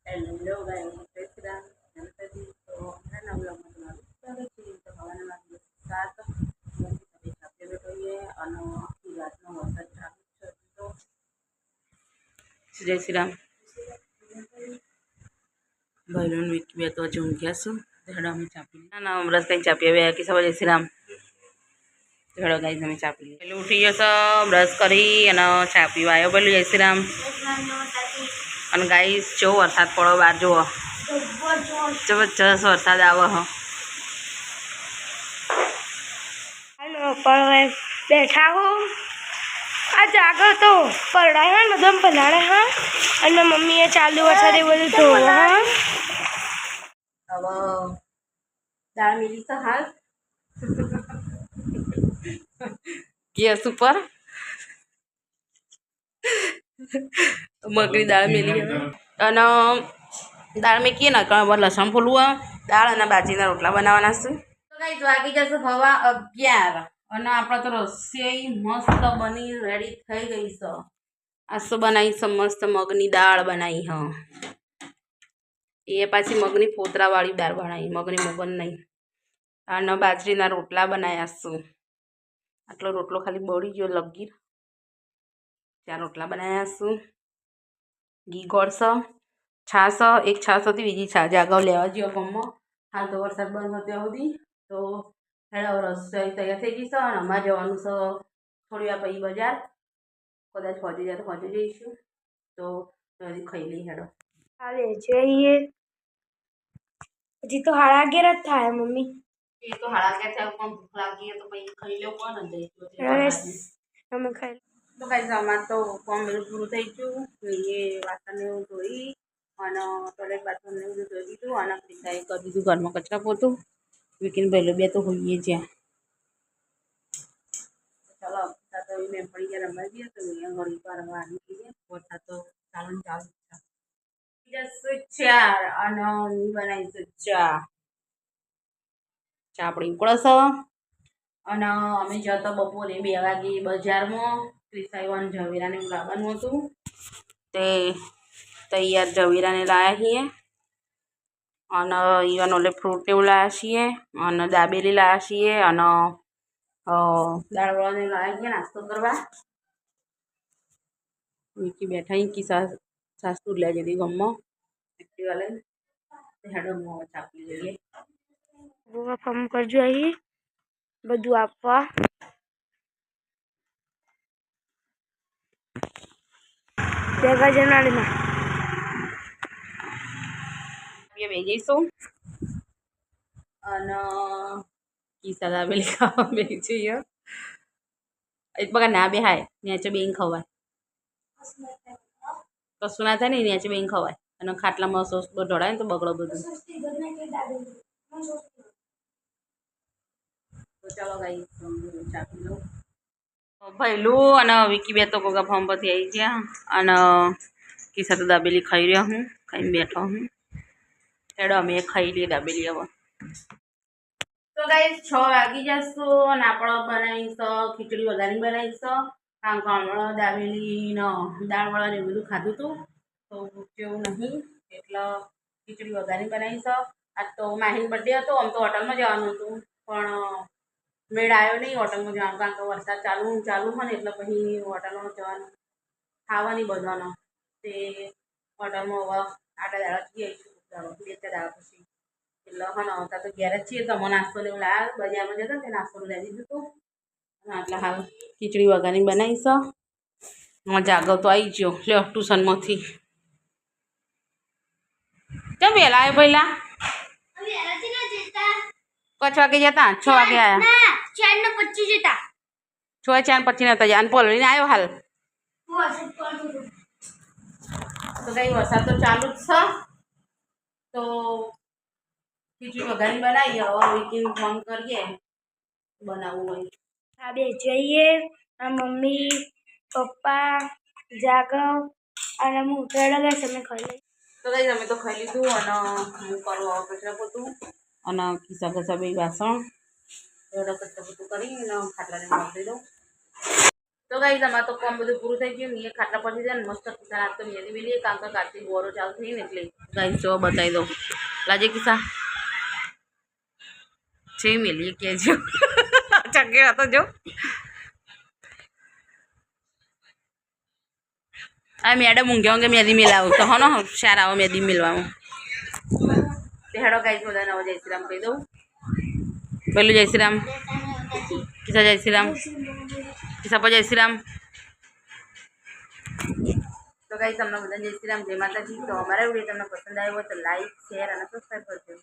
Hello guys, જય શ્રી રામ, ગણપતિ. તો હમણાંના બ્લોગમાં તમારું સ્વાગત છે. તો હવાના વાગ્યે 7 મોટી સાથે બેઠીએ અને આખી રાતનો વરસાદ ચાલુ છે. તો જય શ્રી રામ ભાઈલોન વિકી બે તો હજુ ઊંઘ્યા છું. હેડો અમે ચા પી ના અમરસ કંઈ ચા પીએ કે સવારે જય શ્રી રામ. હેડો ગાઈસ અમે ચા પીએ. પેલું ઉઠી જશો, બ્રશ કરી અને ચા પીવા આવ્યો. પેલું જય શ્રી રામ. અને ગાઈસ જો વરસાદ પડો બહાર જુઓ, જબરજસ્ત વરસાદ આવે હ. બેઠા હો આ જાગો તો પરડાય હા બધા પલાળે હા અને મમ્મીએ ચાલુ વરસાદે બધું ધોવા હા. હવે દાળ મિલી તો હાલ ગેસ ઉપર મગની દાળ મિલી અને દાળ મેકીએ ને લસણ ફોલવું દાળ અને બાજીના રોટલા બનાવવાના છે. તો કઈ વાગી જશે હવા 11 અને આપણે તો રસોઈ મસ્ત બની રેડી થઈ ગઈ છે. આસો બનાવી છે મસ્ત મગની દાળ બનાવી હ. એ પાછી મગની ફોતરાવાળી દાળ બનાવી, મગની મોગન નહીં. અને બાજરીના રોટલા બનાવ્યા છું. આટલો રોટલો ખાલી બળી ગયો લગી. 4 રોટલા બનાવ્યા છું. ઘી ગોળ છે, છાશ એક છાશ હતી, બીજી છાશ આગળ લેવા જયો ગમમાં. હાલ તો વરસાદ બંધ થયો સુધી તો હેડો રસોઈ તૈયાર થઈ ગઈ છે અને અમારે જવાનું છે થોડી વાર પછી બજાર. કદાચ પહોંચી જાય તો પહોંચી જઈશું. તો ખાઈ લઈ હેડો. હાલે જઈએ હજી તો 11:30 જ થાય મમ્મી. એ તો 11:30 થાય પણ ભૂખ લાગી તો પછી ખાઈ લો કોણ અમે ખાઈ તો કઈ અમારે તો ફોર્મ બધું પૂરું થઈ ગયું. એ વાસણ એવું ધોઈ અને ટોયલેટ બાથરૂમ ને બધું ધોઈ દીધું અને પીસાએ કરી દીધું ઘરમાં કચરા પોતું. વીકીને પહેલો બે તો હોઈએ જ્યાં ચાલો તો મેં પડી ગયા રમવા જઈએ તો અહીંયા ઘડી પર આવી જઈએ. વરસાદ તો ચાલુ છે. 4 અને બનાવી છે ચા આપણી ઉકળશે. અને અમે જતા બપોરે 2 વાગે બજારમાં ક્રિસાઈવન ઝવેરાને લાવવાનું હતું. તે તૈયાર ઝવેરાને લાવ્યા છીએ અને ઈવન ઓલે ફ્રૂટ એવું લાવ્યા છીએ અને દાબેલી લાવ્યા છીએ અને દાળવડાને લાવ્યા છીએ નાસ્તો કરવા. વિકી બેઠા કી સાસુ લે જતી ગમમાં એક્ટિવા લઈને. હેડો ચાપી લઈએ. ફોર્મ કરજો અહીં બધું આપવા. ભેગા જનાળીમાં બે જઈશું અને કિસ્સા દાબેલી ખાવા બે જઈએ. એક બગા ના બે હાય નેચે બેન ખવાય કશું ના થાય ને નેચે બેન ખવાય અને ખાટલામાં સોસ ઢોળાય ને તો બગડો બધું. તો ચાલો ગાઈ ચાપી લઉં. ભૈલું અને વિકી બે તો ગોગા ફોર્મ પરથી આવી ગયા અને કિસ્સા તો દાબેલી ખાઈ રહ્યા હું ખાઈને બેઠો હું. હેડો અમે ખાઈ લઈએ દાબેલી હવે. તો ગાઈસ 6 વાગી જશો અને આપણે બનાવીશું ખીચડી વઘારી બનાવીશું. કારણ કે હમણાં દાબેલી ને દાળવાળા ને બધું ખાધું હતું તો જેવું નહીં એટલે ખીચડી વઘારી બનાવીશું. આજ તો માહીનો બર્થડે હતો. આમ તો હોટલમાં જવાનું હતું પણ મેળ આવ્યો નહીં હોટલમાં જવાનું કારણ કે વરસાદ ચાલુ હોય ને એટલે પછી હોટલમાં જવાનું ખાવાની બધાનો તે હોટલમાં હવે આટલા દાડાથી આવીશું 2-4 દાડા પછી એટલે હા આવતા તો ઘેર જ છીએ. તો અમે નાસ્તો લેવું લાવ્યા બજારમાં જતા તે નાસ્તો લઈ દીધું હતું અને આટલા હાલ ખીચડી વઘારી બનાવીશું. જાગો તો આવી ગયો લ્યો ટ્યુશનમાંથી. કેમ વહેલા આવ્યો પહેલાં 5 વાગે જતા 6 વાગે આવ્યા 4:25 જતા 6-4:25 નતા જાય અને પલળીને આવ્યો હાલ. તો કઈ વરસાદ તો ચાલુ જ છે તો ખીચડી વઘારી બનાવીએ. હવે વીકીને ફોન કરીએ બનાવવું હોય. આ બે જઈએ આ મમ્મી પપ્પા જાગવ અને હું ઉતરેલો ગઈ તમે ખાઈ લઈ. તો કઈ અમે તો ખાઈ લીધું અને હું કરું કચરા પોતું અને ખિસ્સા ખસા બે વાસણ એવડો કચરા પોતું કરી અને ખાટલાને વાપરી દઉં. તો ગાઈસ અમારે તો કામ બધું પૂરું થઈ ગયું ને એ ખાટલા પછી જાય ને મસ્ત કિસ્સા નાસ્તો મેલી વેલી કામ તો કાર્તિક બોરો ચાલુ થઈ ને એટલે ગાઈસ જો બતાવી દઉં લાજે કિસ્સા છે મેલી કહેજો ચકેડા તો જો આ મેડમ ઊંઘે ઊંઘે મેદી મિલાવું તો હો શાર આવો મેદી મિલવાનું તે હેડો ગાઈસ બધા નવો જય શ્રી રામ કહી દઉં પેલું જય શ્રી રામ કિસ્સા જય શ્રી રામ કિસ્સા પર જય શ્રી રામ તો ગાઈસ તમને બધા જય શ્રી રામ જય માતાજી તો અમારા વિડીયો તમને પસંદ આવ્યો તો લાઈક શેર અને સબસ્ક્રાઈબ કરજો